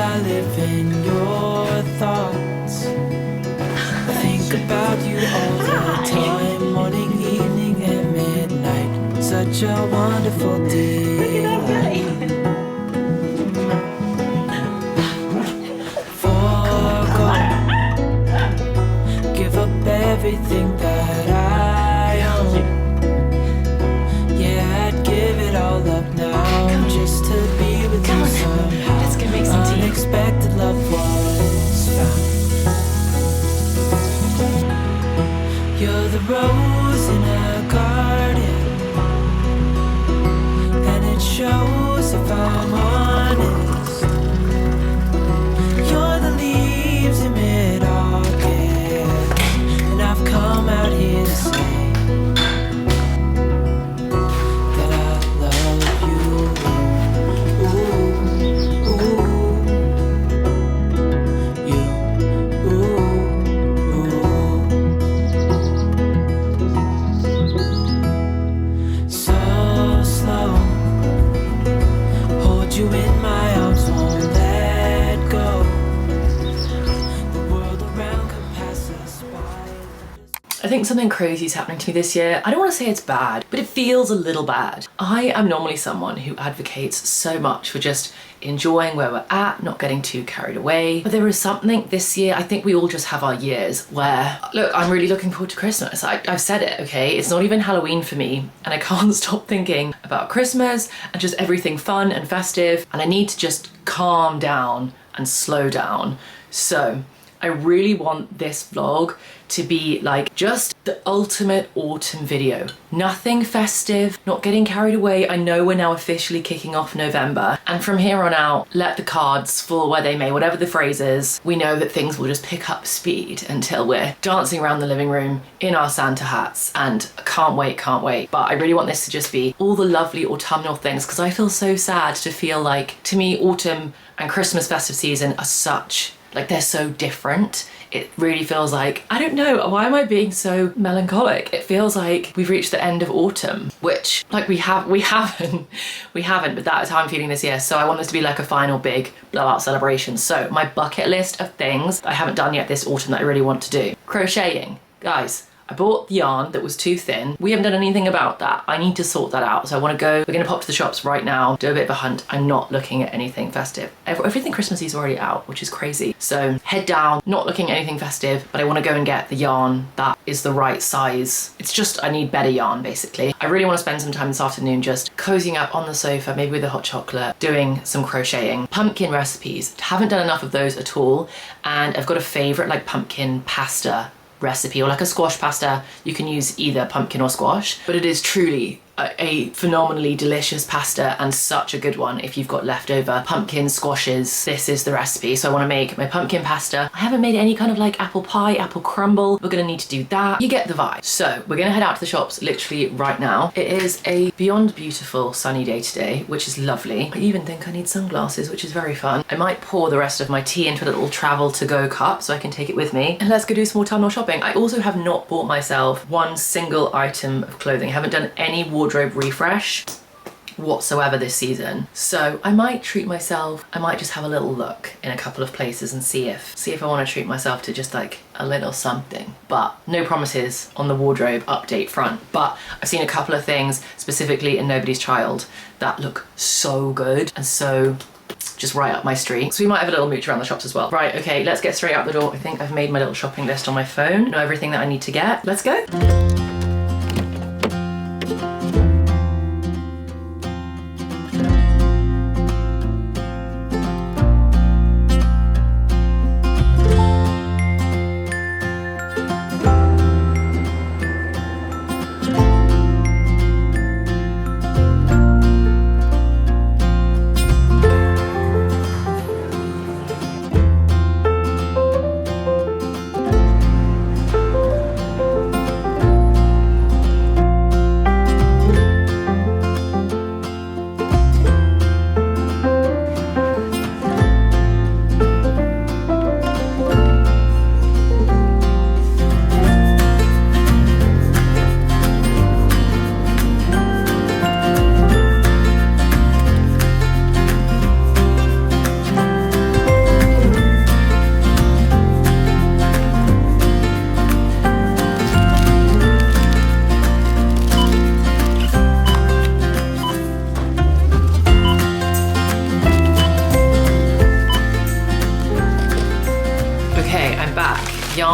I live in your thoughts. I think about you all the time, morning, evening, and midnight. Such a wonderful day. Give up everything that I own. Yeah, I'd give it all up now just to be with you somehow. Let's go make some tea. Unexpected love was found. You're the rose in a garden, and it shows if I'm honest. You're the leaves in mid-August, and I've come out here to say that I love you. Ooh, you, so slow. Hold you in my arms, won't let go. The world around can pass us by. I think something crazy is happening to me this year. I don't want to say it's bad, but it feels a little bad. I am normally someone who advocates so much for just enjoying where we're at, not getting too carried away. But there is something this year, I think we all just have our years where, look, I'm really looking forward to Christmas. I've said it, okay? It's not even Halloween for me, and I can't stop thinking about Christmas and just everything fun and festive, and I need to just calm down and slow down. So I really want this vlog to be like just the ultimate autumn video. Nothing festive, not getting carried away. I know we're now officially kicking off November, and from here on out, let the cards fall where they may, whatever the phrase is. We know that things will just pick up speed until we're dancing around the living room in our Santa hats, and can't wait, can't wait. But I really want this to just be all the lovely autumnal things, because I feel so sad to feel like, to me, autumn and Christmas festive season are such, like, they're so different. It really feels like, I don't know, why am I being so melancholic? It feels like we've reached the end of autumn, which, like, we haven't, but that is how I'm feeling this year. So I want this to be like a final big blowout celebration. So my bucket list of things that I haven't done yet this autumn that I really want to do. Crocheting. Guys, I bought the yarn that was too thin. We haven't done anything about that. I need to sort that out. So I want to go, we're going to pop to the shops right now, do a bit of a hunt. I'm not looking at anything festive. Everything Christmassy is already out, which is crazy. So head down, not looking at anything festive, but I want to go and get the yarn that is the right size. It's just, I need better yarn basically. I really want to spend some time this afternoon just cozying up on the sofa, maybe with a hot chocolate, doing some crocheting. Pumpkin recipes. Haven't done enough of those at all. And I've got a favorite like pumpkin pasta recipe, or like a squash pasta. You can use either pumpkin or squash, but it is truly a phenomenally delicious pasta, and such a good one if you've got leftover pumpkin squashes. This is the recipe. So I want to make my pumpkin pasta. I haven't made any kind of like apple pie, apple crumble. We're gonna need to do that. You get the vibe. So we're gonna head out to the shops literally right now. It is a beyond beautiful sunny day today, which is lovely. I even think I need sunglasses, which is very fun. I might pour the rest of my tea into a little travel to go cup so I can take it with me. And let's go do some more tunnel shopping. I also have not bought myself one single item of clothing. I haven't done any wardrobe refresh whatsoever this season, so I might treat myself. I might just have a little look in a couple of places and see if I want to treat myself to just like a little something, but no promises on the wardrobe update front. But I've seen a couple of things specifically in Nobody's Child that look so good and so just right up my street. So we might have a little mooch around the shops as well. Right, okay, let's get straight out the door. I think I've made my little shopping list on my phone. Know everything that I need to get. Let's go.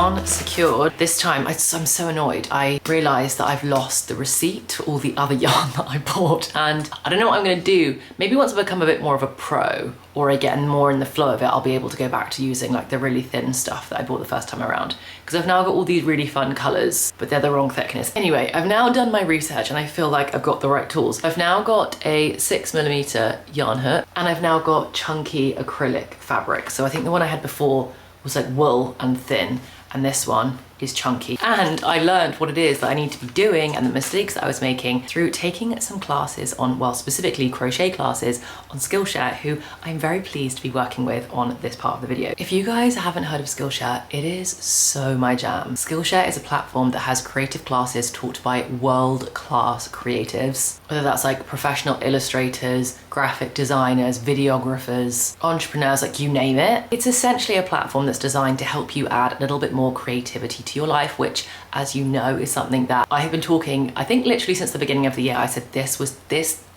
yarn secured. This time, I'm so annoyed. I realized that I've lost the receipt for all the other yarn that I bought, and I don't know what I'm gonna do. Maybe once I become a bit more of a pro, or I get more in the flow of it, I'll be able to go back to using like the really thin stuff that I bought the first time around. Because I've now got all these really fun colors, but they're the wrong thickness. Anyway, I've now done my research and I feel like I've got the right tools. I've now got a 6mm yarn hook, and I've now got chunky acrylic fabric. So I think the one I had before was like wool and thin, and this one is chunky. And I learned what it is that I need to be doing and the mistakes that I was making through taking some classes on, well, specifically crochet classes on Skillshare, who I'm very pleased to be working with on this part of the video. If you guys haven't heard of Skillshare, it is so my jam. Skillshare is a platform that has creative classes taught by world-class creatives, whether that's like professional illustrators, graphic designers, videographers, entrepreneurs, like you name it. It's essentially a platform that's designed to help you add a little bit more creativity to your life, which, as you know, is something that I have been talking, I think literally since the beginning of the year. I said this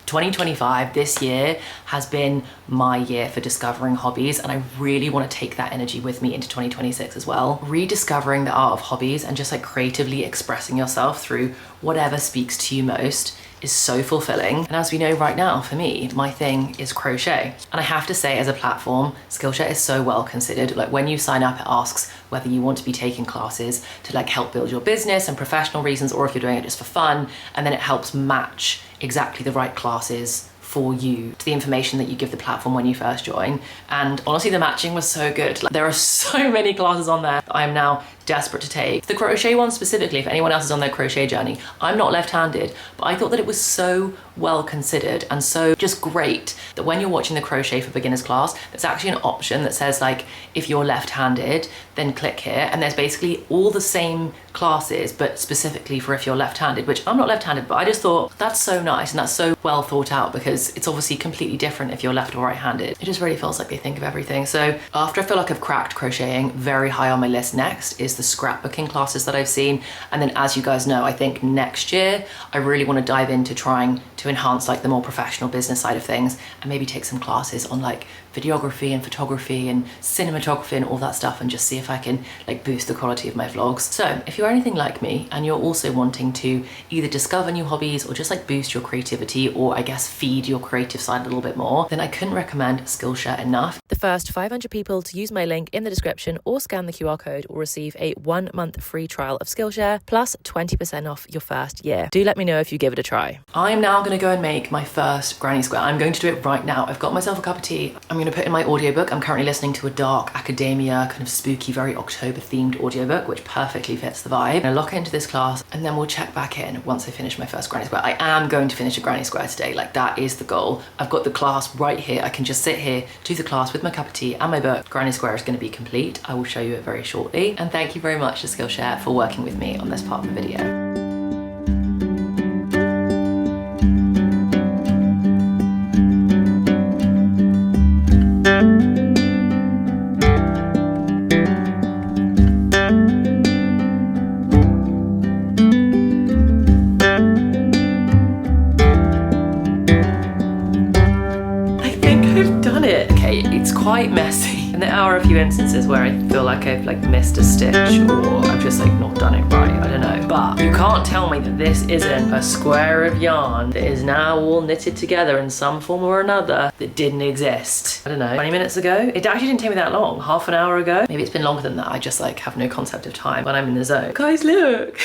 2025, this year has been my year for discovering hobbies, and I really want to take that energy with me into 2026 as well. Rediscovering the art of hobbies and just like creatively expressing yourself through whatever speaks to you most is so fulfilling. And as we know right now, for me, my thing is crochet. And I have to say, as a platform, Skillshare is so well considered. Like when you sign up, it asks whether you want to be taking classes to like help build your business and professional reasons, or if you're doing it just for fun. And then it helps match exactly the right classes for you to the information that you give the platform when you first join. And honestly, the matching was so good. Like, there are so many classes on there I am now desperate to take. The crochet one specifically, if anyone else is on their crochet journey, I'm not left-handed, but I thought that it was so well considered and so just great that when you're watching the crochet for beginners class, there's actually an option that says like, if you're left-handed, then click here, and there's basically all the same classes, but specifically for if you're left-handed, which I'm not left-handed, but I just thought that's so nice and that's so well thought out, because it's obviously completely different if you're left or right-handed. It just really feels like they think of everything. So after I feel like I've cracked crocheting, very high on my list next is the scrapbooking classes that I've seen. And then, as you guys know, I think next year I really want to dive into trying to enhance like the more professional business side of things, and maybe take some classes on like videography and photography and cinematography and all that stuff, and just see if I can like boost the quality of my vlogs. So if you're anything like me and you're also wanting to either discover new hobbies or just like boost your creativity, or I guess feed your creative side a little bit more, then I couldn't recommend Skillshare enough. The first 500 people to use my link in the description or scan the QR code will receive a 1-month free trial of Skillshare plus 20% off your first year. Do let me know if you give it a try. I'm now going to go and make my first granny square. I'm going to do it right now. I've got myself a cup of tea. I'm going to put in my audiobook. I'm currently listening to a dark academia, kind of spooky, very October themed audiobook, which perfectly fits the vibe. I'm going to lock it into this class, and then we'll check back in once I finish my first granny square. I am going to finish a granny square today. Like, that is the goal. I've got the class right here. I can just sit here, do the class with my cup of tea and my book. Granny square is going to be complete. I will show you it very shortly. And thank you very much to Skillshare for working with me on this part of the video. Quite messy, and there are a few instances where I feel like I've like missed a stitch, or I've just like not done it right. I don't know, but you can't tell me that this isn't a square of yarn that is now all knitted together in some form or another that didn't exist, I don't know, 20 minutes ago. It actually didn't take me that long, half an hour ago. Maybe it's been longer than that. I just like have no concept of time when I'm in the zone. Guys, look.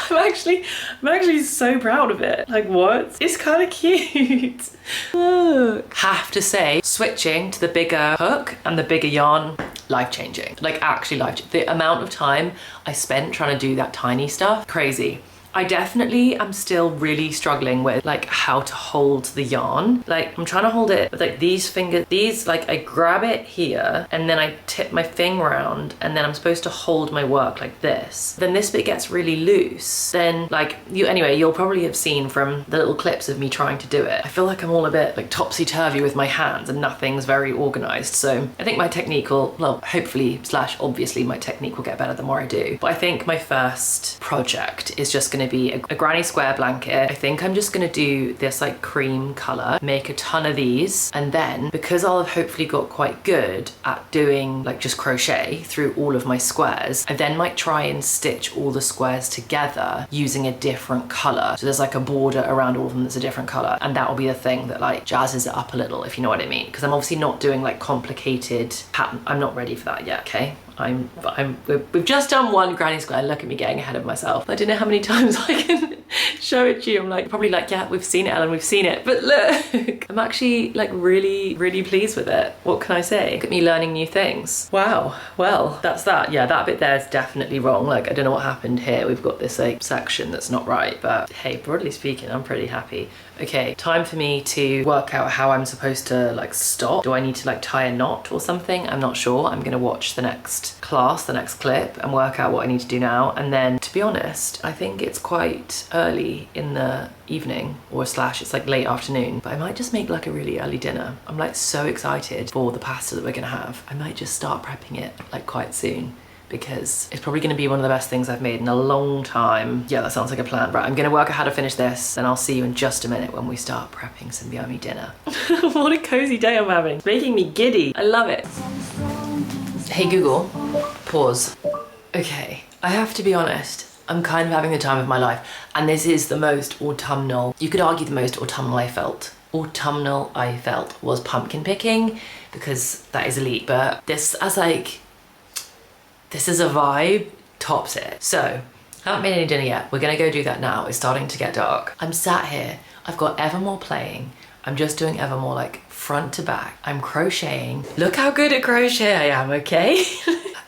I'm actually so proud of it. Like, what? It's kind of cute. Look. Have to say, switching to the bigger hook and the bigger yarn, life-changing. Like, actually life-changing. The amount of time I spent trying to do that tiny stuff, crazy. I definitely am still really struggling with like how to hold the yarn. Like, I'm trying to hold it with like these fingers, like I grab it here and then I tip my thing around, and then I'm supposed to hold my work like this. Then this bit gets really loose. Then like you'll probably have seen from the little clips of me trying to do it. I feel like I'm all a bit like topsy-turvy with my hands and nothing's very organized. So I think my technique will, well, hopefully / obviously my technique will get better the more I do. But I think my first project is just gonna gonna be a granny square blanket. I think I'm just gonna do this like cream color, make a ton of these, and then because I'll have hopefully got quite good at doing like just crochet through all of my squares, I then might try and stitch all the squares together using a different color. So there's like a border around all of them that's a different color, and that will be the thing that like jazzes it up a little, if you know what I mean. Because I'm obviously not doing like complicated pattern. I'm not ready for that yet, okay? We've just done one granny square. Look at me getting ahead of myself. I don't know how many times I can show it to you. I'm like, probably like, yeah, we've seen it, Ellen, we've seen it. But look, I'm actually like really, really pleased with it. What can I say? Look at me learning new things. Wow, well, that's that. Yeah, that bit there is definitely wrong. Like, I don't know what happened here. We've got this like section that's not right, but hey, broadly speaking, I'm pretty happy. Okay, time for me to work out how I'm supposed to like stop. Do I need to like tie a knot or something? I'm not sure. I'm gonna watch the next class, the next clip, and work out what I need to do now. And then, to be honest, I think it's quite early in the evening, or slash it's like late afternoon, but I might just make like a really early dinner. I'm like so excited for the pasta that we're gonna have. I might just start prepping it like quite soon, because it's probably going to be one of the best things I've made in a long time. Yeah, that sounds like a plan. Right, I'm going to work out how to finish this, and I'll see you in just a minute when we start prepping some yummy dinner. What a cozy day I'm having. It's making me giddy. I love it. Hey Google, pause. Okay, I have to be honest. I'm kind of having the time of my life, and this is the most autumnal, you could argue the most autumnal I felt was pumpkin picking, because that is elite, but this as like, this is a vibe, tops it. So, haven't made any dinner yet. We're gonna go do that now. It's starting to get dark. I'm sat here, I've got Evermore playing. I'm just doing Evermore like front to back. I'm crocheting. Look how good at crochet I am, okay?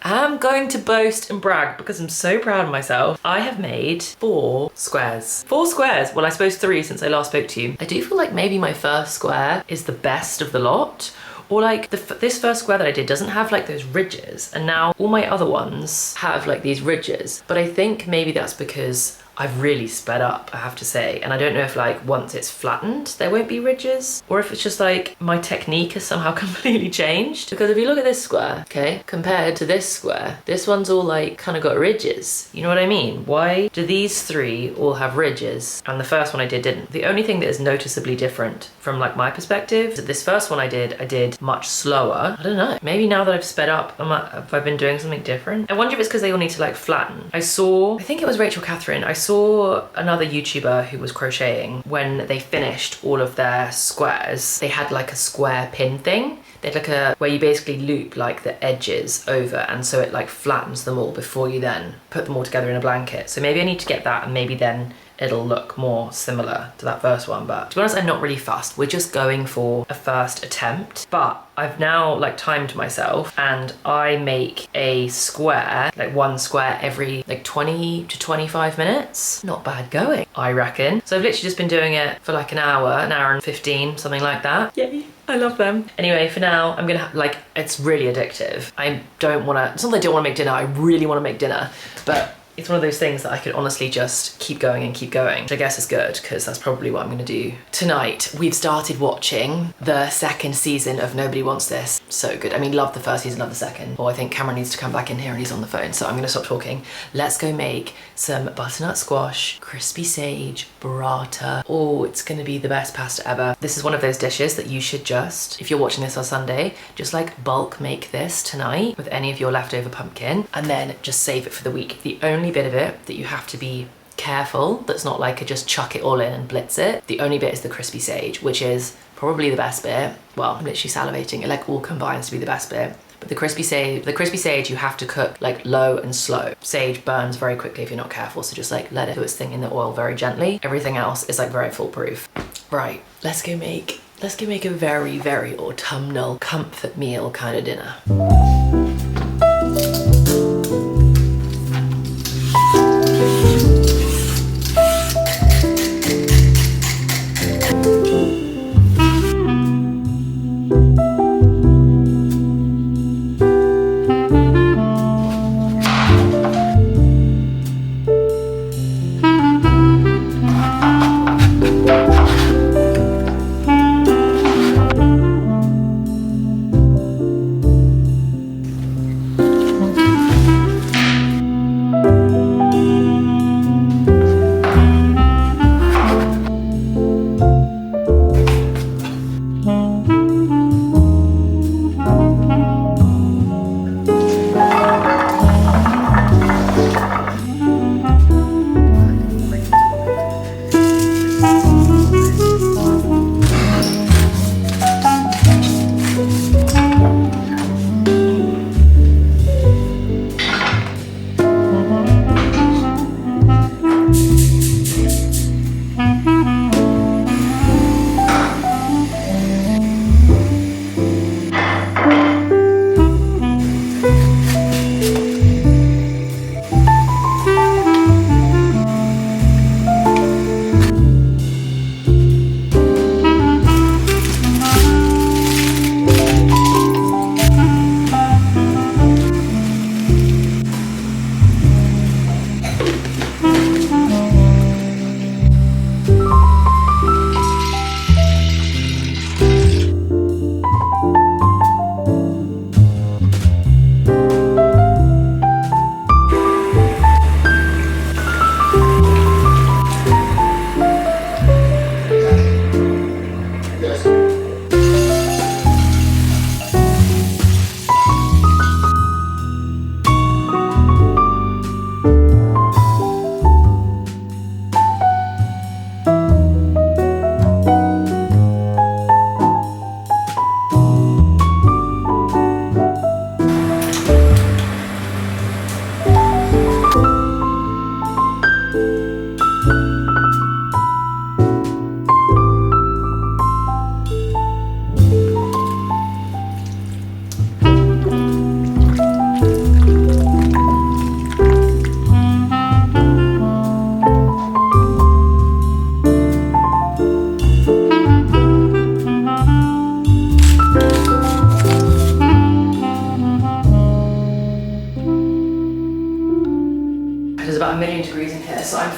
I'm going to boast and brag because I'm so proud of myself. I have made 4 squares. 4 squares, well I suppose 3 since I last spoke to you. I do feel like maybe my first square is the best of the lot. Or like this first square that I did doesn't have like those ridges, and now all my other ones have like these ridges. But I think maybe that's because I've really sped up, I have to say. And I don't know if like once it's flattened, there won't be ridges, or if it's just like my technique has somehow completely changed. Because if you look at this square, okay, compared to this square, this one's all like kind of got ridges. You know what I mean? Why do these 3 all have ridges and the first one I did didn't? The only thing that is noticeably different from like my perspective is that this first one I did much slower. I don't know. Maybe now that I've sped up, have I been doing something different? I wonder if it's because they all need to like flatten. I think it was Rachel Catherine. I saw another YouTuber who was crocheting. When they finished all of their squares, they had like a square pin thing. They had like where you basically loop like the edges over, and so it like flattens them all before you then put them all together in a blanket. So maybe I need to get that, and maybe then it'll look more similar to that first one. But to be honest, I'm not really fussed. We're just going for a first attempt. But I've now like timed myself, and I make a square, like 1 square every like 20 to 25 minutes. Not bad going, I reckon. So I've literally just been doing it for like an hour and 15, something like that. Yay, I love them. Anyway, for now, I'm gonna like, it's really addictive. I don't wanna, it's not that I don't wanna make dinner, I really wanna make dinner, but it's one of those things that I could honestly just keep going, which I guess is good, because that's probably what I'm gonna do tonight. We've started watching the 2nd season of Nobody Wants This. So good. I mean, love the first season, love the second. Oh, I think Cameron needs to come back in here and he's on the phone, so I'm gonna stop talking. Let's go make some butternut squash, crispy sage, burrata. Oh, it's gonna be the best pasta ever. This is one of those dishes that you should just, if you're watching this on Sunday, just like bulk make this tonight with any of your leftover pumpkin, and then just save it for the week. The only bit of it that you have to be careful, that's not like a just chuck it all in and blitz it. The only bit is the crispy sage, which is probably the best bit. Well, I'm literally salivating. It like all combines to be the best bit. But the crispy sage you have to cook like low and slow. Sage burns very quickly if you're not careful, so just like let it do its thing in the oil very gently. Everything else is like very foolproof. Right, let's go make a very, very autumnal comfort meal kind of dinner.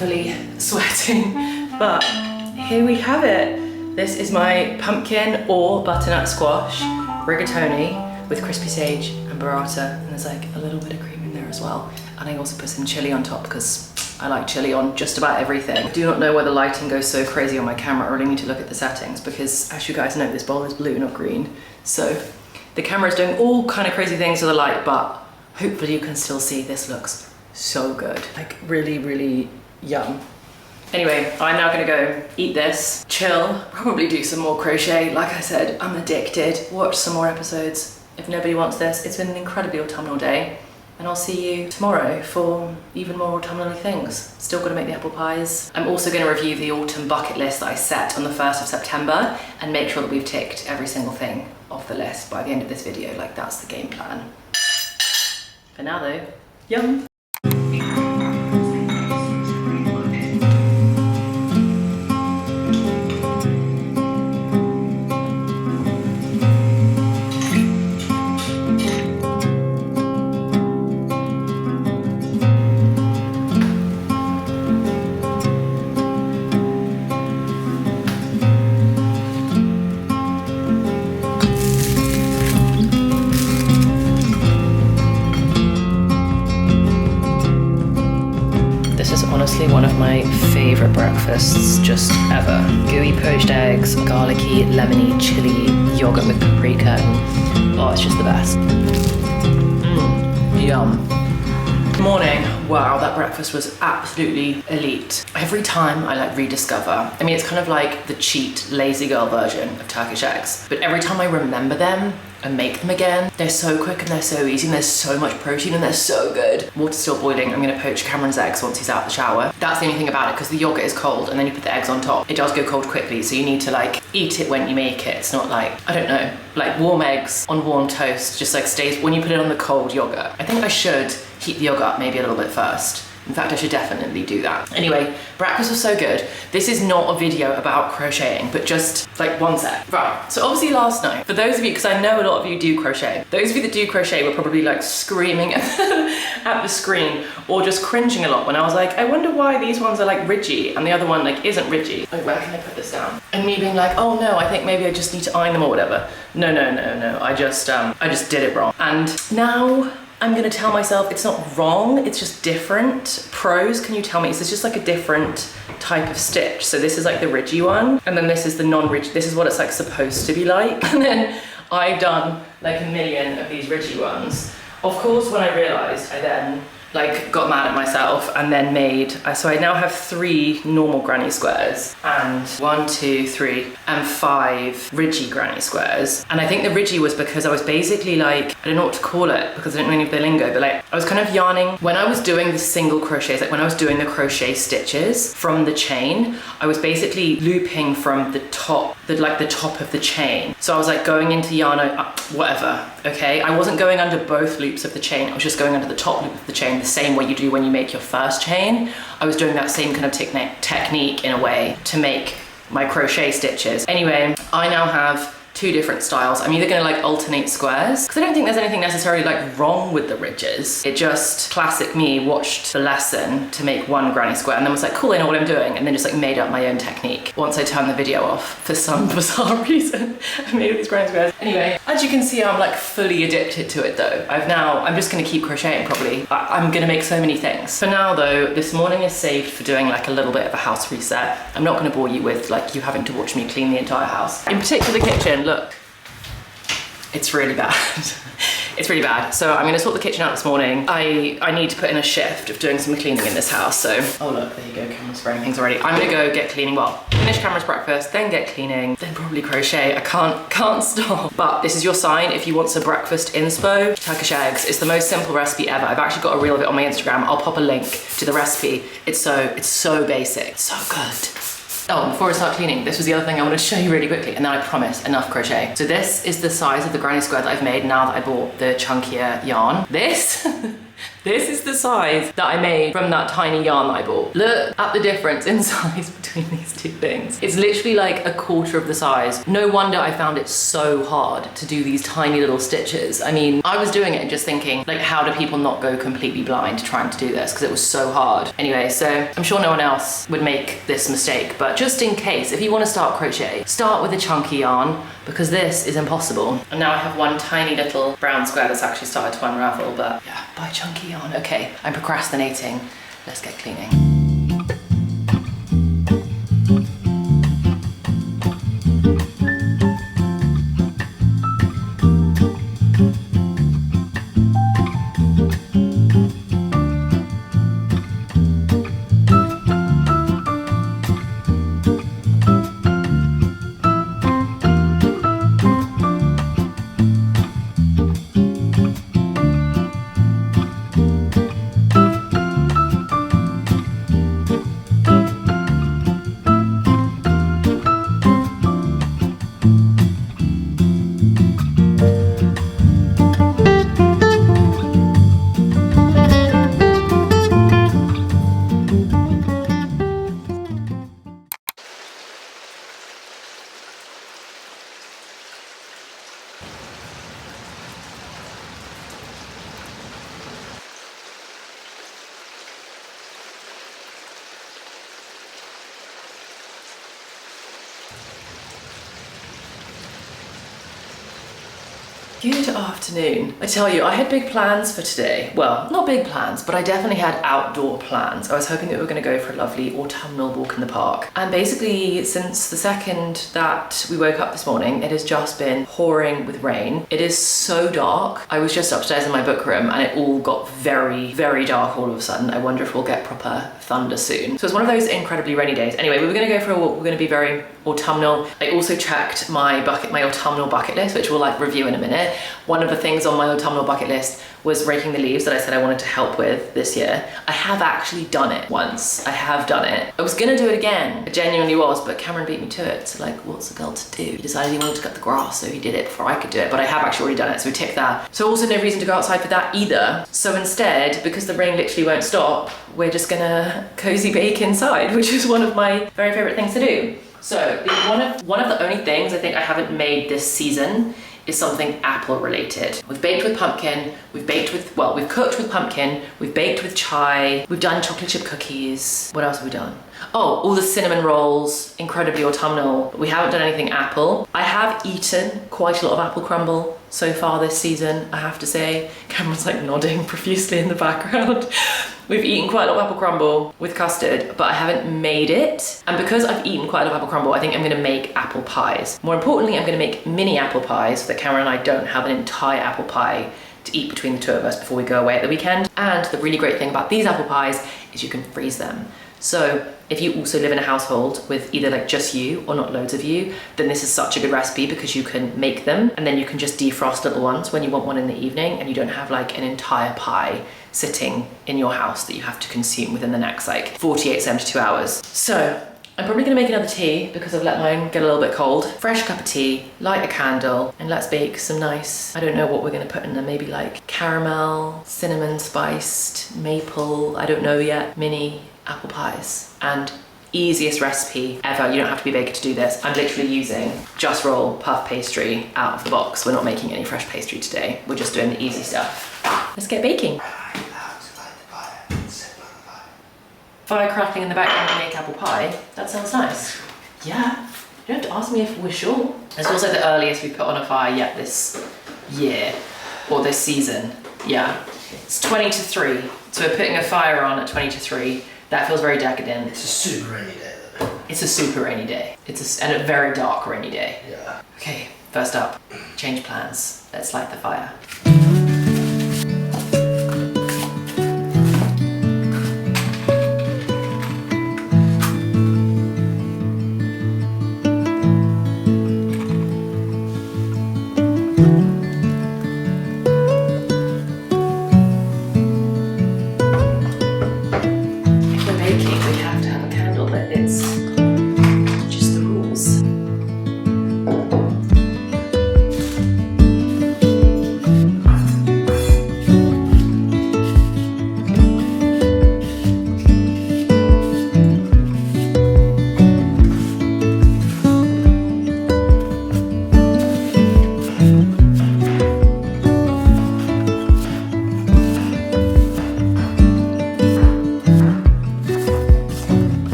fully sweating, but here we have it. This is my pumpkin or butternut squash rigatoni with crispy sage and burrata, and there's like a little bit of cream in there as well. And I also put some chili on top because I like chili on just about everything. I do not know why the lighting goes so crazy on my camera. I really need to look at the settings because, as you guys know, this bowl is blue, not green. So the camera is doing all kind of crazy things with the light, but hopefully you can still see this looks so good. Like really, really yum. Anyway, I'm now gonna go eat this, chill, probably do some more crochet. Like I said, I'm addicted. Watch some more episodes if nobody wants this. It's been an incredibly autumnal day, and I'll see you tomorrow for even more autumnal things. Still gotta make the apple pies. I'm also gonna review the autumn bucket list that I set on the 1st of September and make sure that we've ticked every single thing off the list by the end of this video. Like, that's the game plan. For now though, yum. Honestly, one of my favourite breakfasts just ever. Gooey poached eggs, garlicky, lemony, chili, yogurt with paprika, and oh, it's just the best. Yum. Morning. Wow, that breakfast was absolutely elite. Every time I like rediscover, I mean, it's kind of like the cheat lazy girl version of Turkish eggs, but every time I remember them and make them again, they're so quick and they're so easy and there's so much protein and they're so good. Water's still boiling. I'm gonna poach Cameron's eggs once he's out of the shower. That's the only thing about it, because the yogurt is cold and then you put the eggs on top. It does go cold quickly, so you need to like eat it when you make it. It's not like, I don't know, like warm eggs on warm toast just like stays when you put it on the cold yogurt. I think I should heat the yogurt up maybe a little bit first. In fact, I should definitely do that. Anyway, breakfast was so good. This is not a video about crocheting, but just like one sec. Right, so obviously last night, for those of you, because I know a lot of you do crochet, those of you that do crochet were probably like screaming at the screen or just cringing a lot when I was like, I wonder why these ones are like ridgy and the other one like isn't ridgy. Like, where can I put this down? And me being like, oh no, I think maybe I just need to iron them or whatever. No, I just did it wrong. And now I'm gonna tell myself it's not wrong, it's just different. Pros, can you tell me, is this just like a different type of stitch? So this is like the ridgy one, and then this is the non-ridgy, this is what it's like supposed to be like. And then I've done like a million of these ridgy ones. Of course, when I realized, I then like got mad at myself and then made, so I now have 3 normal granny squares and 1, 2, 3 and 5 ridgy granny squares. And I think the ridgy was because I was basically like, I don't know what to call it because I don't know any of the lingo, but like I was kind of yarning. When I was doing the single crochets, like when I was doing the crochet stitches from the chain, I was basically looping from the top, the top of the chain. So I was like going into yarn, whatever, okay? I wasn't going under both loops of the chain, I was just going under the top loop of the chain, the same way you do when you make your first chain. I was doing that same kind of technique in a way to make my crochet stitches. Anyway, I now have 2 different styles. I'm either gonna like alternate squares, because I don't think there's anything necessarily like wrong with the ridges. It just, classic me, watched the lesson to make 1 granny square and then was like, cool, I know what I'm doing, and then just like made up my own technique. Once I turned the video off, for some bizarre reason, I made all these granny squares. Anyway, as you can see, I'm like fully addicted to it though. I'm just gonna keep crocheting probably. I'm gonna make so many things. For now though, this morning is saved for doing like a little bit of a house reset. I'm not gonna bore you with like you having to watch me clean the entire house. In particular the kitchen, look, it's really bad. It's really bad. So I'm gonna sort the kitchen out this morning. I need to put in a shift of doing some cleaning in this house. So, oh look, there you go, Cameron's spraying things already. I'm gonna go get cleaning, well, finish Cameron's breakfast, then get cleaning, then probably crochet. I can't stop. But this is your sign if you want some breakfast inspo. Turkish eggs. It's the most simple recipe ever. I've actually got a reel of it on my Instagram. I'll pop a link to the recipe. It's so basic, so good. Oh, before I start cleaning, this was the other thing I want to show you really quickly, and then I promise, enough crochet. So this is the size of the granny square that I've made now that I bought the chunkier yarn. This This is the size that I made from that tiny yarn that I bought. Look at the difference in size between these two things. It's literally like a quarter of the size. No wonder I found it so hard to do these tiny little stitches. I mean, I was doing it and just thinking, like, how do people not go completely blind trying to do this? Because it was so hard. Anyway, so I'm sure no one else would make this mistake, but just in case, if you want to start crochet, start with a chunky yarn, because this is impossible. And now I have one tiny little brown square that's actually started to unravel, but yeah, buy chunky yarn. Okay, I'm procrastinating. Let's get cleaning. Good afternoon. I tell you, I had big plans for today. Well, not big plans, but I definitely had outdoor plans. I was hoping that we were going to go for a lovely autumnal walk in the park. And basically, since the second that we woke up this morning, it has just been pouring with rain. It is so dark. I was just upstairs in my book room and it all got very, very dark all of a sudden. I wonder if we'll get proper thunder soon. So it's one of those incredibly rainy days. Anyway, we were going to go for a walk. We're going to be very autumnal. I also checked my autumnal bucket list, which we'll review in a minute. One of the things on my autumnal bucket list was raking the leaves that I said I wanted to help with this year. I have actually done it once. I have done it. I was gonna do it again. I genuinely was, but Cameron beat me to it. So like, what's a girl to do? He decided he wanted to cut the grass, so he did it before I could do it, but I have actually already done it, so we tick that. So also no reason to go outside for that either. So instead, because the rain literally won't stop, we're just gonna cozy bake inside, which is one of my very favorite things to do. So one of the only things I think I haven't made this season is something apple related. We've baked with pumpkin, we've cooked with pumpkin, we've baked with chai, we've done chocolate chip cookies. What else have we done? Oh, all the cinnamon rolls, incredibly autumnal. We haven't done anything apple. I have eaten quite a lot of apple crumble so far this season, I have to say. Cameron's like nodding profusely in the background. We've eaten quite a lot of apple crumble with custard, but I haven't made it. And because I've eaten quite a lot of apple crumble, I think I'm gonna make apple pies. More importantly, I'm gonna make mini apple pies so that Cameron and I don't have an entire apple pie to eat between the two of us before we go away at the weekend. And the really great thing about these apple pies is you can freeze them. So if you also live in a household with either like just you or not loads of you, then this is such a good recipe because you can make them and then you can just defrost little ones when you want one in the evening, and you don't have like an entire pie sitting in your house that you have to consume within the next like 48, 72 hours. So I'm probably gonna make another tea because I've let mine get a little bit cold. Fresh cup of tea, light a candle, and let's bake some nice, I don't know what we're gonna put in them, maybe like caramel, cinnamon spiced, maple, I don't know yet, mini apple pies. And easiest recipe ever, you don't have to be a baker to do this. I'm literally using Just Roll puff pastry out of the box. We're not making any fresh pastry today. We're just doing the easy stuff. Let's get baking. Fire crackling in the background to make apple pie. That sounds nice. Yeah, you don't have to ask me if we're sure. It's also the earliest we've put on a fire yet this year, or this season. Yeah, it's 20 to 3. So we're putting a fire on at 20 to 3. That feels very decadent. It's a super rainy day though. It's a super rainy day. And a very dark rainy day. Yeah. Okay, first up, change plans. Let's light the fire.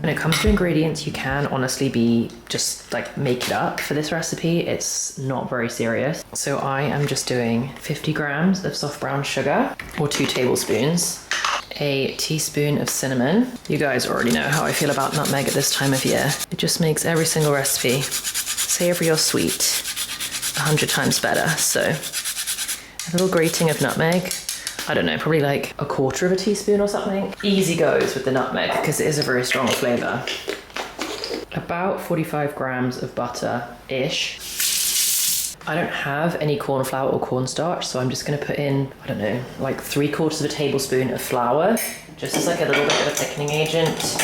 When it comes to ingredients, you can honestly be just like make it up for this recipe. It's not very serious. So I am just doing 50 grams of soft brown sugar, or 2 tablespoons, a teaspoon of cinnamon. You guys already know how I feel about nutmeg at this time of year. It just makes every single recipe savory or sweet 100 times better. So a little grating of nutmeg. I don't know, probably like a quarter of a teaspoon or something. Easy goes with the nutmeg because it is a very strong flavor. About 45 grams of butter-ish. I don't have any corn flour or cornstarch, so I'm just gonna put in, I don't know, like 3/4 of a tablespoon of flour, just as like a little bit of a thickening agent.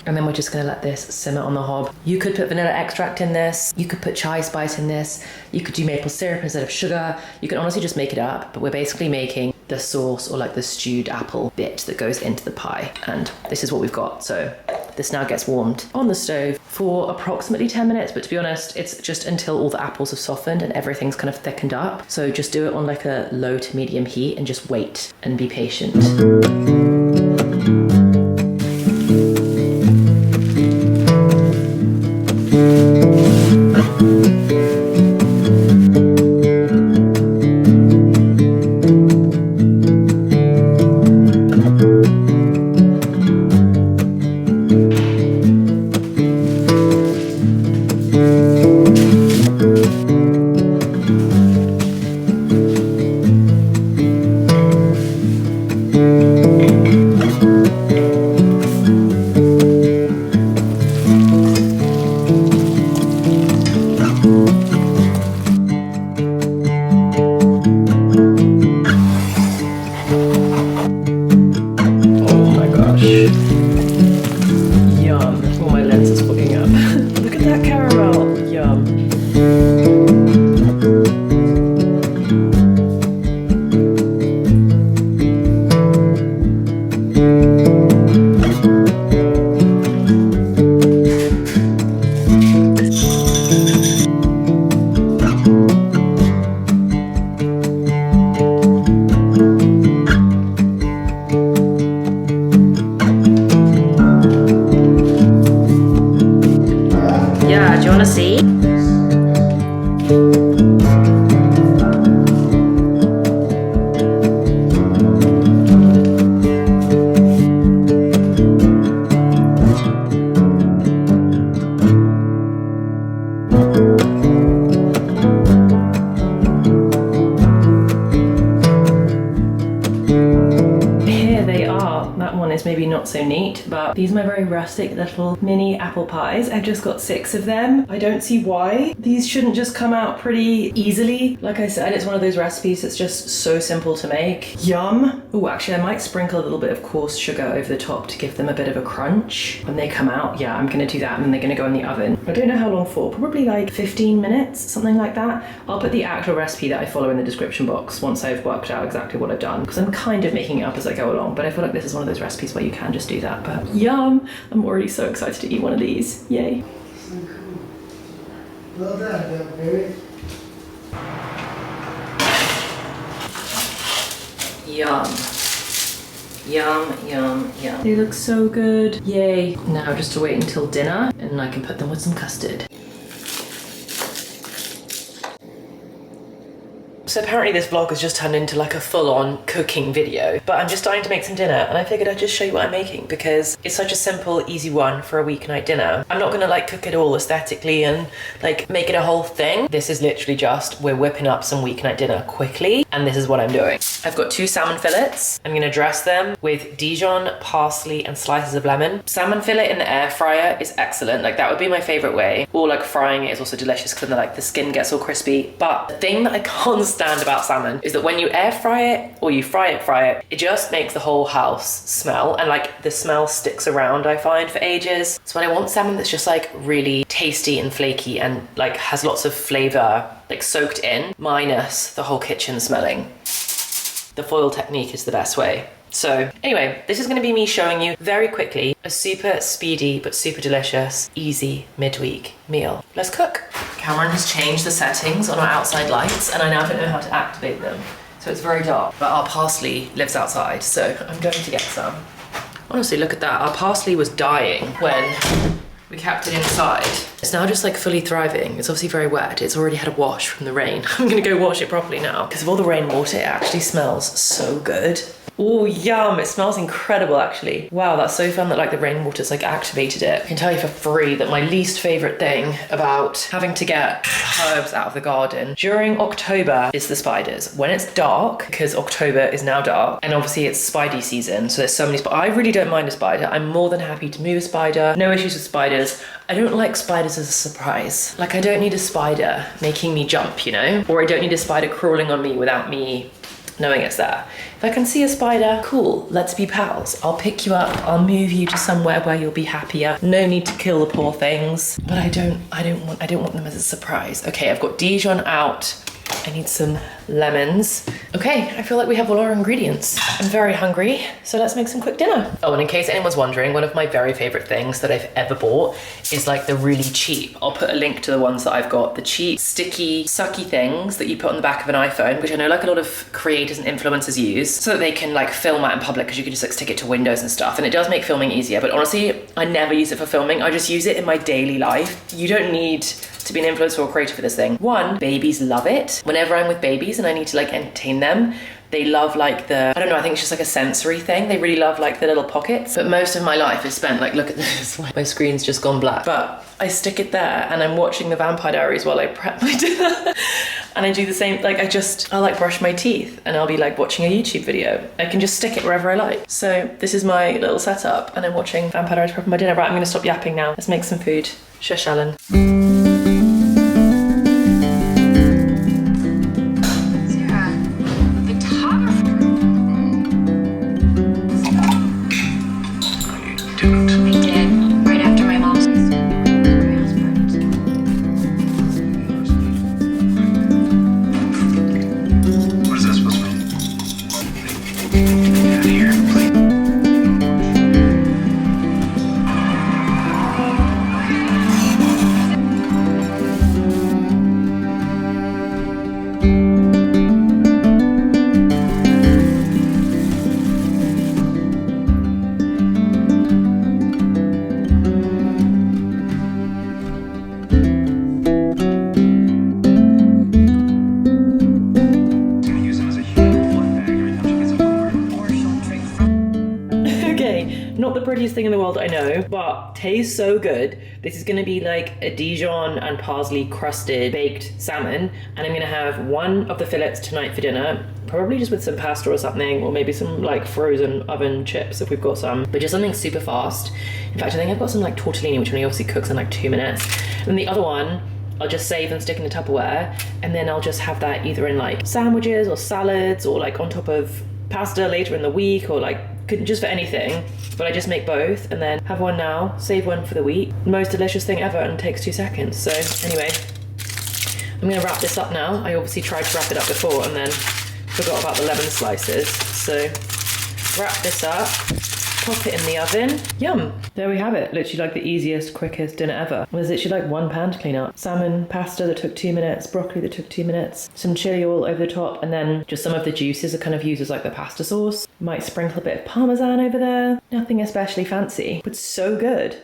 And then we're just gonna let this simmer on the hob. You could put vanilla extract in this, you could put chai spice in this, you could do maple syrup instead of sugar. You can honestly just make it up, but we're basically making the sauce or like the stewed apple bit that goes into the pie. And this is what we've got. So this now gets warmed on the stove for approximately 10 minutes, but to be honest, it's just until all the apples have softened and everything's kind of thickened up. So just do it on like a low to medium heat and just wait and be patient. Maybe not so neat, but these are my very rustic little mini apple pies. I've just got 6 of them. I don't see why these shouldn't just come out pretty easily. Like I said, it's one of those recipes that's just so simple to make. Yum. Oh, actually I might sprinkle a little bit of coarse sugar over the top to give them a bit of a crunch when they come out. Yeah, I'm gonna do that, and then they're gonna go in the oven. I don't know how long for, probably like 15 minutes, something like that. I'll put the actual recipe that I follow in the description box once I've worked out exactly what I've done, because I'm kind of making it up as I go along, but I feel like this is one of those recipes where you can just do that. But yum, I'm already so excited to eat one of these. Yay. Well done, baby. Yum. Yum, yum, yum. They look so good. Yay. Now just to wait until dinner and I can put them with some custard. So apparently this vlog has just turned into like a full-on cooking video, but I'm just starting to make some dinner and I figured I'd just show you what I'm making because it's such a simple, easy one for a weeknight dinner. I'm not gonna like cook it all aesthetically and like make it a whole thing. This is literally just, we're whipping up some weeknight dinner quickly and this is what I'm doing. I've got 2 salmon fillets. I'm gonna dress them with Dijon, parsley, and slices of lemon. Salmon fillet in the air fryer is excellent. Like that would be my favorite way. Or like frying it is also delicious because then like the skin gets all crispy. But the thing that I can't stand about salmon is that when you air fry it or you fry it, it just makes the whole house smell, and like the smell sticks around, I find, for ages. So when I want salmon that's just like really tasty and flaky and like has lots of flavor like soaked in, minus the whole kitchen smelling, the foil technique is the best way. So anyway, this is going to be me showing you very quickly a super speedy but super delicious, easy midweek meal. Let's cook. Cameron has changed the settings on our outside lights and I now don't know how to activate them. So it's very dark, but our parsley lives outside, so I'm going to get some. Honestly, look at that. Our parsley was dying when we kept it inside. It's now just like fully thriving. It's obviously very wet. It's already had a wash from the rain. I'm gonna go wash it properly now. Because of all the rainwater, it actually smells so good. Oh, yum, it smells incredible actually. Wow, that's so fun that like the rainwater's like activated it. I can tell you for free that my least favorite thing about having to get herbs out of the garden during October is the spiders. When it's dark, because October is now dark, and obviously it's spidey season, so there's so many I really don't mind a spider. I'm more than happy to move a spider. No issues with spiders. I don't like spiders as a surprise. Like I don't need a spider making me jump, you know? Or I don't need a spider crawling on me without me knowing it's there. If I can see a spider, cool, let's be pals. I'll pick you up, I'll move you to somewhere where you'll be happier. No need to kill the poor things. But I don't want them as a surprise. Okay, I've got Dijon out. I need some lemons. Okay, I feel like we have all our ingredients. I'm very hungry, so let's make some quick dinner. Oh, and in case anyone's wondering, one of my very favorite things that I've ever bought is like the really cheap, I'll put a link to the ones that I've got, the cheap, sticky, sucky things that you put on the back of an iPhone, which I know like a lot of creators and influencers use, so that they can like film out in public, because you can just like stick it to windows and stuff, and it does make filming easier, but honestly, I never use it for filming, I just use it in my daily life. You don't need to be an influencer or creator for this thing. One, babies love it. Whenever I'm with babies and I need to like entertain them, they love like the, I don't know, I think it's just like a sensory thing. They really love like the little pockets. But most of my life is spent like, look at this, my screen's just gone black. But I stick it there and I'm watching the Vampire Diaries while I prep my dinner. And I do the same, like I'll like brush my teeth and I'll be like watching a YouTube video. I can just stick it wherever I like. So this is my little setup and I'm watching Vampire Diaries prepping my dinner. Right, I'm gonna stop yapping now. Let's make some food. Shush, Alan. Not the prettiest thing in the world, I know, but tastes so good. This is gonna be like a Dijon and parsley crusted baked salmon, and I'm gonna have one of the fillets tonight for dinner, probably just with some pasta or something, or maybe some like frozen oven chips if we've got some, but just something super fast. In fact, I think I've got some like tortellini, which only obviously cooks in like 2 minutes. And the other one, I'll just save and stick in the Tupperware, and then I'll just have that either in like sandwiches or salads or like on top of pasta later in the week, or like just for anything. But I just make both and then have one now, save one for the week. Most delicious thing ever, and takes 2 seconds. So anyway, I'm gonna wrap this up now. I obviously tried to wrap it up before and then forgot about the lemon slices. So wrap this up, pop it in the oven. Yum! There we have it. Literally like the easiest, quickest dinner ever. There's literally like 1 pan to clean up. Salmon, pasta that took 2 minutes, broccoli that took 2 minutes, some chili oil over the top, and then just some of the juices are kind of used as like the pasta sauce. Might sprinkle a bit of Parmesan over there. Nothing especially fancy, but so good.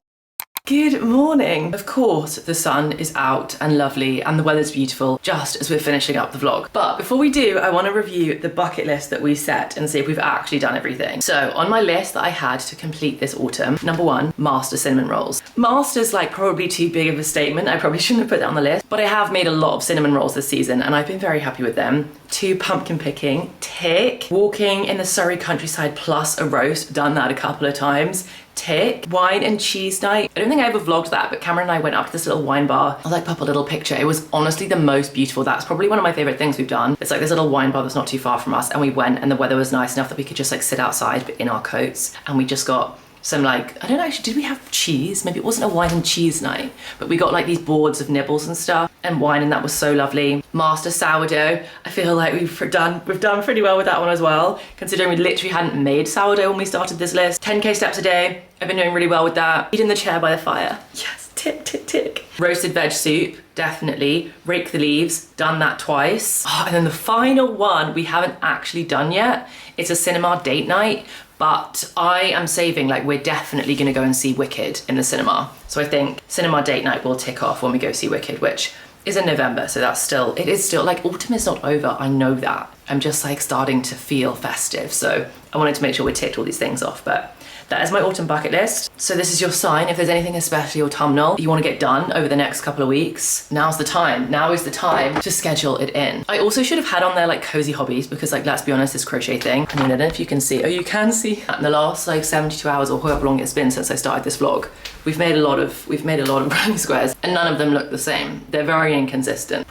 Good morning. Of course, the sun is out and lovely and the weather's beautiful just as we're finishing up the vlog. But before we do, I want to review the bucket list that we set and see if we've actually done everything. So on my list that I had to complete this autumn, number 1, master cinnamon rolls. Master's like probably too big of a statement. I probably shouldn't have put that on the list, but I have made a lot of cinnamon rolls this season and I've been very happy with them. 2, pumpkin picking, tick. Walking in the Surrey countryside plus a roast, done that a couple of times. Tick. Wine and cheese night. I don't think I ever vlogged that, but Cameron and I went up to this little wine bar. I'll like pop a little picture. It was honestly the most beautiful. That's probably one of my favorite things we've done. It's like this little wine bar that's not too far from us, and we went and the weather was nice enough that we could just like sit outside but in our coats, and we just got some like, I don't know, actually, did we have cheese? Maybe it wasn't a wine and cheese night, but we got like these boards of nibbles and stuff and wine, and that was so lovely. Master sourdough. I feel like we've done pretty well with that one as well, considering we literally hadn't made sourdough when we started this list. 10k steps a day. I've been doing really well with that. Eat in the chair by the fire. Yes, tick, tick, tick. Roasted veg soup, definitely. Rake the leaves, done that twice. Oh, and then the final one we haven't actually done yet. It's a cinema date night, But I am saving, like, we're definitely gonna go and see Wicked in the cinema. So I think cinema date night will tick off when we go see Wicked, which is in November, so that's still, it is still, like, autumn is not over, I know that. I'm just like starting to feel festive, so I wanted to make sure we ticked all these things off, but that is my autumn bucket list. So this is your sign. If there's anything especially autumnal you want to get done over the next couple of weeks, now's the time. Now is the time to schedule it in. I also should have had on there like cozy hobbies, because like, let's be honest, this crochet thing, I mean, I don't know if you can see, oh, you can see in the last like 72 hours or however long it's been since I started this vlog, we've made a lot of running squares, and none of them look the same. They're very inconsistent.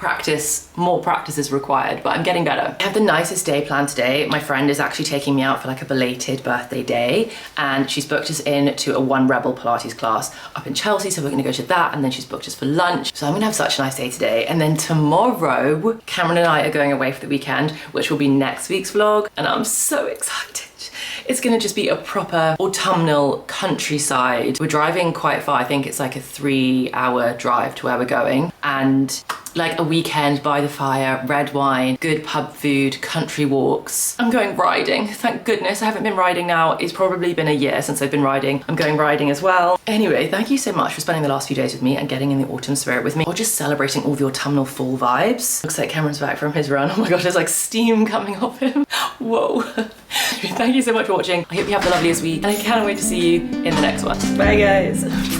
More practice is required, but I'm getting better. I have the nicest day planned today. My friend is actually taking me out for like a belated birthday day, and she's booked us in to a One Rebel Pilates class up in Chelsea, so we're gonna go to that, and then she's booked us for lunch. So I'm gonna have such a nice day today. And then tomorrow, Cameron and I are going away for the weekend, which will be next week's vlog, and I'm so excited. It's gonna just be a proper autumnal countryside. We're driving quite far. I think it's like a 3-hour drive to where we're going, and like a weekend by the fire, red wine, good pub food, country walks. I'm going riding. Thank goodness I haven't been riding now. It's probably been a year since I've been riding. I'm going riding as well. Anyway, thank you so much for spending the last few days with me and getting in the autumn spirit with me, or just celebrating all the autumnal fall vibes. Looks like Cameron's back from his run. Oh my gosh, there's like steam coming off him. Whoa. Thank you so much for watching. I hope you have the loveliest week, and I can't wait to see you in the next one. Bye guys.